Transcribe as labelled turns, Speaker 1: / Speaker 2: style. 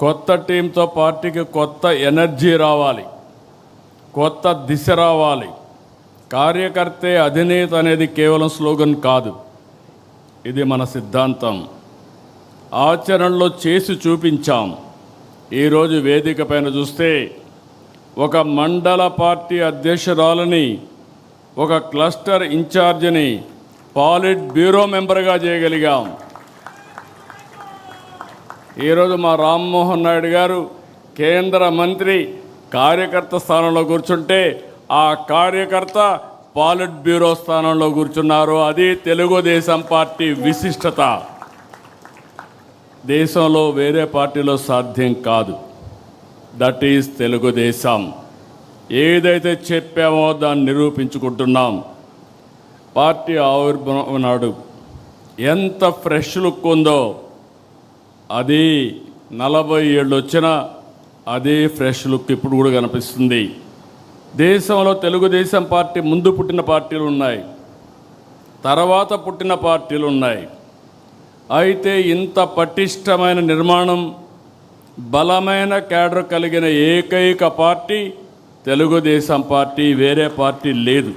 Speaker 1: కొత్త టీంతో పార్టీకి కొత్త ఎనర్జీ రావాలి, కొత్త దిశ రావాలి. కార్యకర్తే అధినేత అనేది కేవలం స్లోగన్ కాదు, ఇది మన సిద్ధాంతం. ఆచరణలో చేసి చూపించాం. ఈరోజు వేదిక పైన చూస్తే ఒక మండల పార్టీ అధ్యక్షురాలని, ఒక క్లస్టర్ ఇన్ఛార్జిని పాలిట్ బ్యూరో మెంబర్గా చేయగలిగాం. ఈరోజు మా రామ్మోహన్ నాయుడు గారు కేంద్ర మంత్రి కార్యకర్త స్థానంలో కూర్చుంటే ఆ కార్యకర్త పాలిట్ బ్యూరో స్థానంలో కూర్చున్నారు. అది తెలుగుదేశం పార్టీ విశిష్టత. దేశంలో వేరే పార్టీలో సాధ్యం కాదు. That is Telugu Desam. ఏదైతే చెప్పామో దాన్ని నిరూపించుకుంటున్నాం. పార్టీ ఆవిర్భావం నాడు ఎంత ఫ్రెష్ లుక్ ఉందో, అది 40 ఏళ్ళు వచ్చినా అదే ఫ్రెష్ లుక్ ఇప్పుడు కూడా కనిపిస్తుంది. దేశంలో తెలుగుదేశం పార్టీ ముందు పుట్టిన పార్టీలు ఉన్నాయి, తర్వాత పుట్టిన పార్టీలు ఉన్నాయి. అయితే ఇంత పటిష్టమైన నిర్మాణం, బలమైన క్యాడర్ కలిగిన ఏకైక పార్టీ తెలుగుదేశం పార్టీ, వేరే పార్టీ లేదు.